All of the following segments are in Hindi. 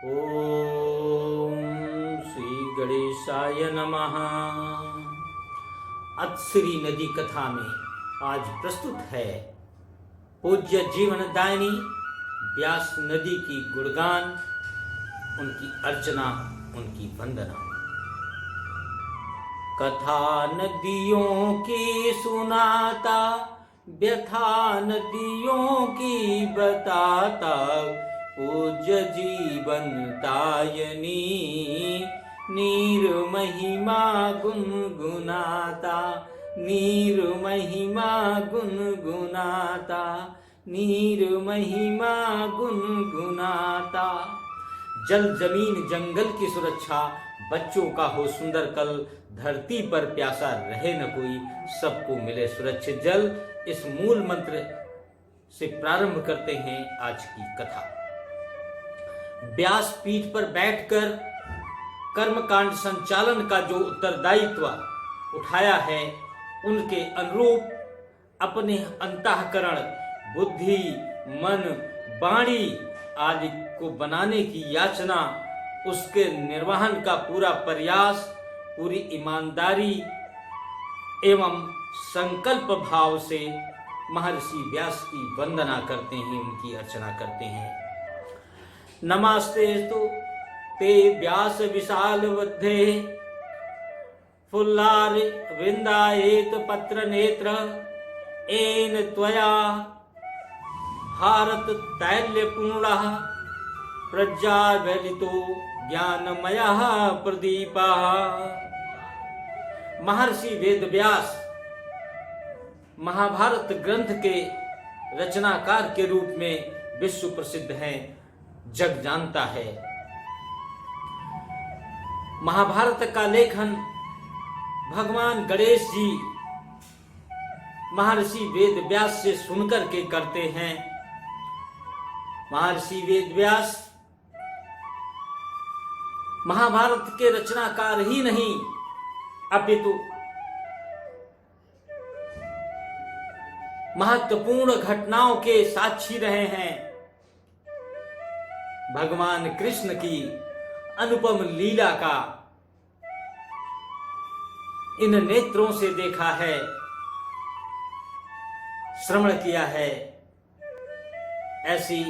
ओम श्री गणेशाय नमः। अत्सरी नदी कथा में आज प्रस्तुत है पूज्य जीवनदायिनी व्यास नदी की गुणगान, उनकी अर्चना, उनकी वंदना। कथा नदियों की सुनाता, व्यथा नदियों की बताता, पूज्य जीवन दायिनी नीर महिमा गुनगुनाता, नीर महिमा गुनगुनाता, नीर महिमा गुनगुनाता। जल जमीन जंगल की सुरक्षा, बच्चों का हो सुंदर कल, धरती पर प्यासा रहे न कोई, सबको मिले सुरक्षित जल। इस मूल मंत्र से प्रारंभ करते हैं आज की कथा। व्यास पीठ पर बैठकर कर्मकांड संचालन का जो उत्तरदायित्व उठाया है, उनके अनुरूप अपने अंतःकरण, बुद्धि, मन, वाणी आदि को बनाने की याचना, उसके निर्वहन का पूरा प्रयास, पूरी ईमानदारी एवं संकल्प भाव से महर्षि व्यास की वंदना करते हैं, उनकी अर्चना करते हैं। नमस्ते तो ते व्यास विशाल बुद्धे, फुल्लार वृंदायेत पत्र नेत्र, एन त्वया भारत तैल्य पूर्णः, प्रज्वालितो ज्ञानमयः प्रदीपः। महर्षि वेदव्यास महाभारत ग्रंथ के रचनाकार के रूप में विश्व प्रसिद्ध हैं, जग जानता है। महाभारत का लेखन भगवान गणेश जी महर्षि वेदव्यास से सुनकर के करते हैं। महर्षि वेदव्यास महाभारत के रचनाकार ही नहीं, अपितु महत्वपूर्ण घटनाओं के साक्षी रहे हैं। भगवान कृष्ण की अनुपम लीला का इन नेत्रों से देखा है, श्रवण किया है। ऐसी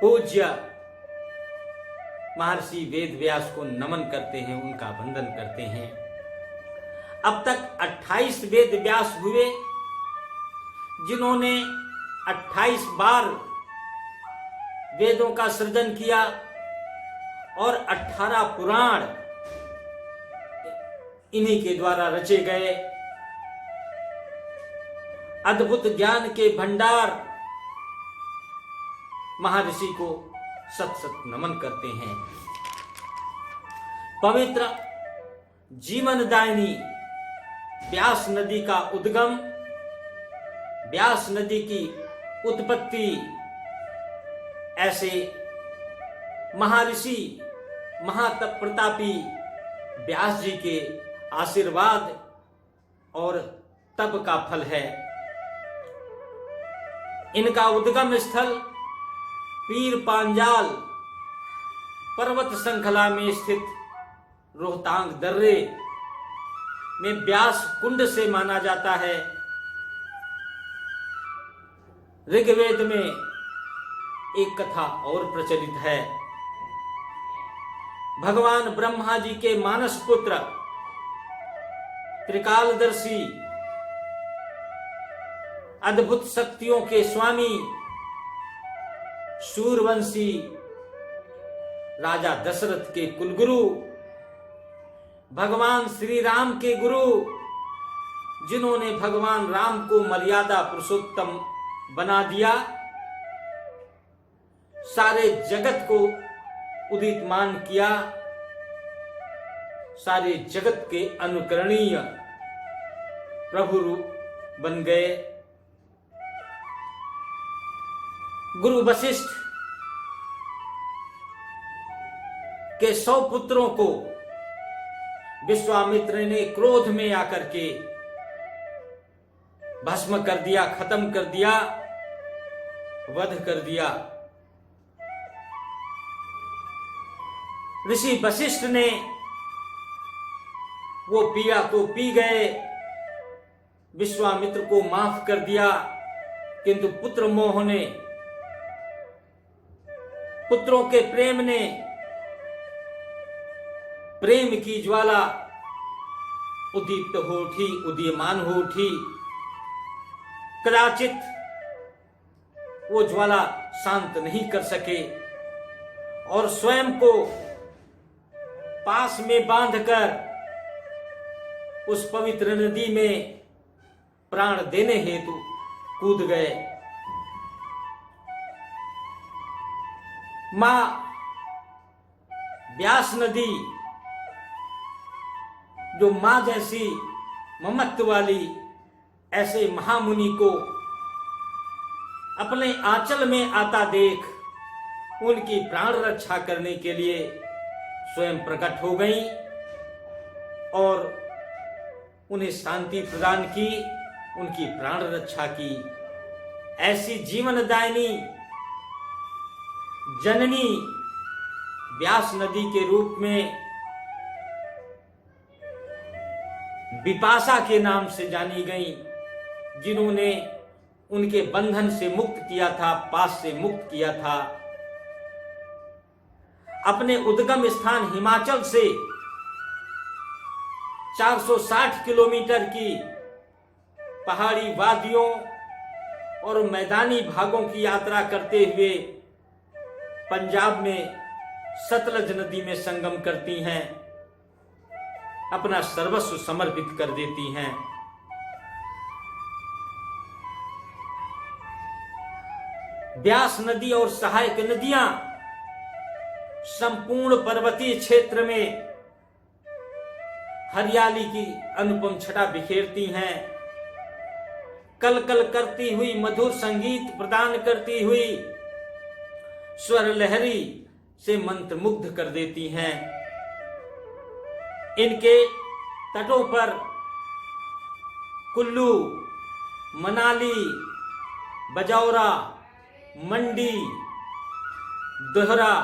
पूज्य महर्षि वेदव्यास को नमन करते हैं, उनका वंदन करते हैं। अब तक 28 वेदव्यास हुए, जिन्होंने 28 बार वेदों का सृजन किया और 18 पुराण इन्हीं के द्वारा रचे गए। अद्भुत ज्ञान के भंडार महर्षि को सत सत नमन करते हैं। पवित्र जीवनदायिनी व्यास नदी का उद्गम, व्यास नदी की उत्पत्ति, ऐसे महर्षि महाप्रतापी व्यास जी के आशीर्वाद और तप का फल है। इनका उद्गम स्थल पीर पांजाल पर्वत श्रृंखला में स्थित रोहतांग दर्रे में व्यास कुंड से माना जाता है। ऋग्वेद में एक कथा और प्रचलित है। भगवान ब्रह्मा जी के मानस पुत्र, त्रिकालदर्शी, अद्भुत शक्तियों के स्वामी, सूर्यवंशी राजा दशरथ के कुलगुरु, भगवान श्री राम के गुरु, जिन्होंने भगवान राम को मर्यादा पुरुषोत्तम बना दिया, सारे जगत को उदितमान किया, सारे जगत के अनुकरणीय प्रभु रूप बन गए। गुरु वशिष्ठ के 100 पुत्रों को विश्वामित्र ने क्रोध में आकर के भस्म कर दिया, खत्म कर दिया, वध कर दिया। ऋषि वशिष्ठ ने वो पीड़ा तो पी गए, विश्वामित्र को माफ कर दिया, किंतु पुत्र मोह ने, पुत्रों के प्रेम ने, प्रेम की ज्वाला उद्दीप्त हो उठी, उदीयमान हो उठी। कदाचित वो ज्वाला शांत नहीं कर सके और स्वयं को पास में बांधकर उस पवित्र नदी में प्राण देने हेतु कूद गए। मां व्यास नदी, जो मां जैसी ममत्व वाली ऐसे महामुनि को अपने आंचल में आता देख उनकी प्राण रक्षा करने के लिए स्वयं प्रकट हो गई और उन्हें शांति प्रदान की, उनकी प्राण रक्षा की। ऐसी जीवनदायिनी जननी व्यास नदी के रूप में विपाशा के नाम से जानी गई, जिन्होंने उनके बंधन से मुक्त किया था, पास से मुक्त किया था। अपने उद्गम स्थान हिमाचल से 460 किलोमीटर की पहाड़ी वादियों और मैदानी भागों की यात्रा करते हुए पंजाब में सतलज नदी में संगम करती हैं, अपना सर्वस्व समर्पित कर देती हैं। व्यास नदी और सहायक नदियां संपूर्ण पर्वतीय क्षेत्र में हरियाली की अनुपम छटा बिखेरती हैं, कल कल करती हुई मधुर संगीत प्रदान करती हुई स्वर लहरी से मंत्रमुग्ध कर देती हैं। इनके तटों पर कुल्लू, मनाली, बजौरा, मंडी, दोहरा,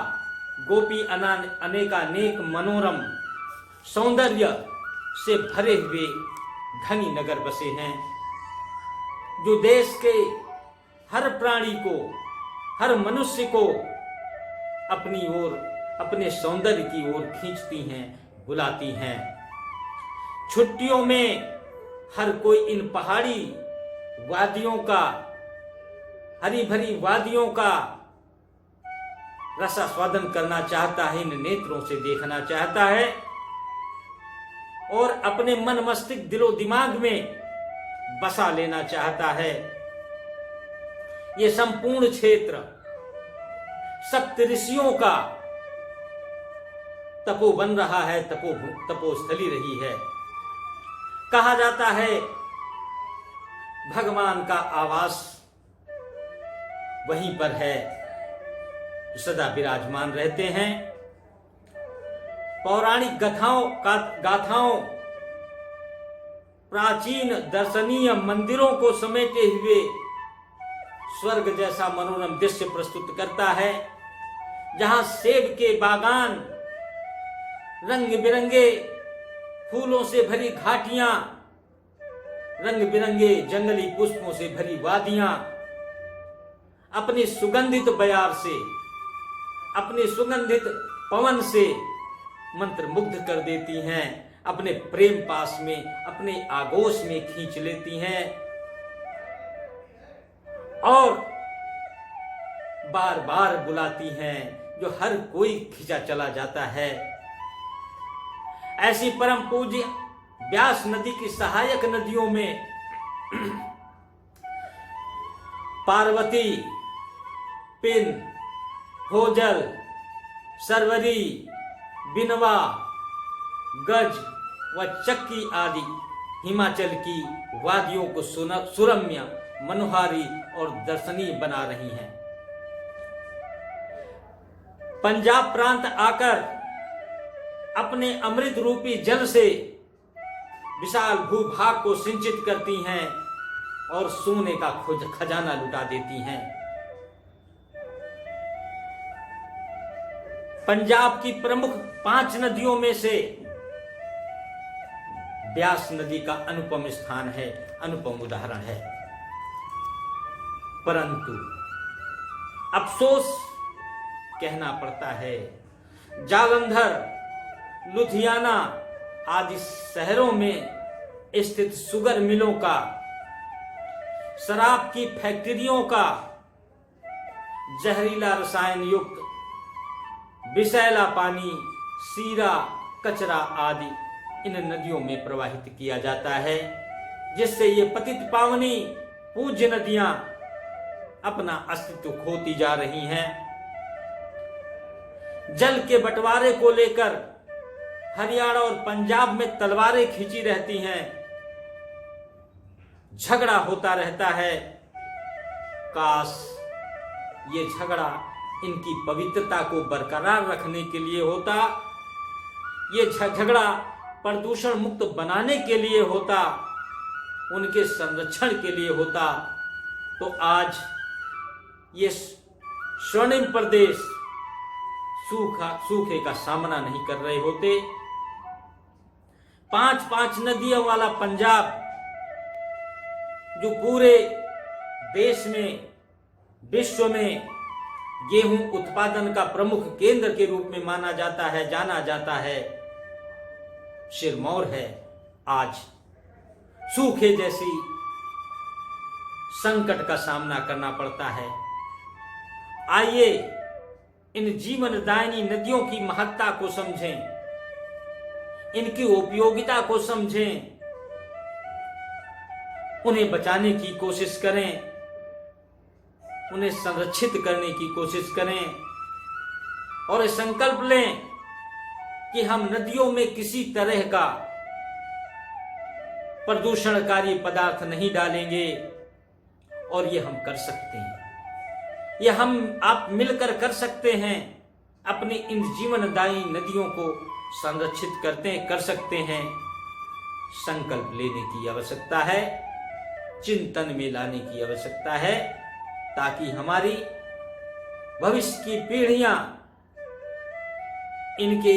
गोपी अनेकानेक मनोरम सौंदर्य से भरे हुए धनी नगर बसे हैं, जो देश के हर प्राणी को, हर मनुष्य को अपनी ओर, अपने सौंदर्य की ओर खींचती हैं, बुलाती हैं। छुट्टियों में हर कोई इन पहाड़ी वादियों का, हरी भरी वादियों का रसास्वादन करना चाहता है, इन नेत्रों से देखना चाहता है और अपने मन मस्तिष्क दिलो दिमाग में बसा लेना चाहता है। ये संपूर्ण क्षेत्र सप्त ऋषियों का तपोवन रहा है, तपोस्थली रही है। कहा जाता है भगवान का आवास वहीं पर है, सदा विराजमान रहते हैं। पौराणिक गाथाओं, प्राचीन दर्शनीय मंदिरों को समेटे हुए स्वर्ग जैसा मनोरम दृश्य प्रस्तुत करता है, जहां सेब के बागान, रंग बिरंगे फूलों से भरी घाटियां, रंग बिरंगे जंगली पुष्पों से भरी वादियां अपनी सुगंधित बयार से, अपने सुगंधित पवन से मंत्रमुग्ध कर देती हैं, अपने प्रेम पास में, अपने आगोश में खींच लेती हैं और बार बार बुलाती हैं, जो हर कोई खिंचा चला जाता है। ऐसी परम पूज्य व्यास नदी की सहायक नदियों में पार्वती, पिन, होजल, सरवरी, बिनवा, गज व चक्की आदि हिमाचल की वादियों को सुरम्य, मनोहारी और दर्शनीय बना रही हैं। पंजाब प्रांत आकर अपने अमृत रूपी जल से विशाल भूभाग को सिंचित करती हैं और सोने का खजाना लुटा देती हैं। पंजाब की प्रमुख 5 नदियों में से ब्यास नदी का अनुपम स्थान है, अनुपम उदाहरण है। परंतु अफसोस कहना पड़ता है, जालंधर, लुधियाना आदि शहरों में स्थित शुगर मिलों का, शराब की फैक्ट्रियों का जहरीला रसायन युक्त विषैला पानी, सीरा, कचरा आदि इन नदियों में प्रवाहित किया जाता है, जिससे ये पतित पावनी पूज्य नदियां अपना अस्तित्व खोती जा रही हैं। जल के बंटवारे को लेकर हरियाणा और पंजाब में तलवारें खींची रहती हैं, झगड़ा होता रहता है। काश ये झगड़ा इनकी पवित्रता को बरकरार रखने के लिए होता, ये झगड़ा प्रदूषण मुक्त बनाने के लिए होता, उनके संरक्षण के लिए होता, तो आज ये स्वर्णिम प्रदेश सूखे का सामना नहीं कर रहे होते। 5 नदियों वाला पंजाब, जो पूरे देश में, विश्व में गेहूं उत्पादन का प्रमुख केंद्र के रूप में माना जाता है, जाना जाता है, सिरमौर है, आज सूखे जैसी संकट का सामना करना पड़ता है। आइए इन जीवनदायिनी नदियों की महत्ता को समझें, इनकी उपयोगिता को समझें, उन्हें बचाने की कोशिश करें, उन्हें संरक्षित करने की कोशिश करें और संकल्प लें कि हम नदियों में किसी तरह का प्रदूषणकारी पदार्थ नहीं डालेंगे। और ये हम कर सकते हैं, ये हम आप मिलकर कर सकते हैं। अपनी इन जीवनदायी नदियों को संरक्षित कर सकते हैं। संकल्प लेने की आवश्यकता है, चिंतन में लाने की आवश्यकता है, ताकि हमारी भविष्य की पीढ़ियां इनके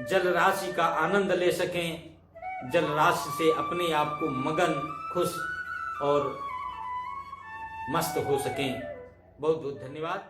जल राशि का आनंद ले सकें, जल राशि से अपने आप को मगन, खुश और मस्त हो सकें। बहुत बहुत धन्यवाद।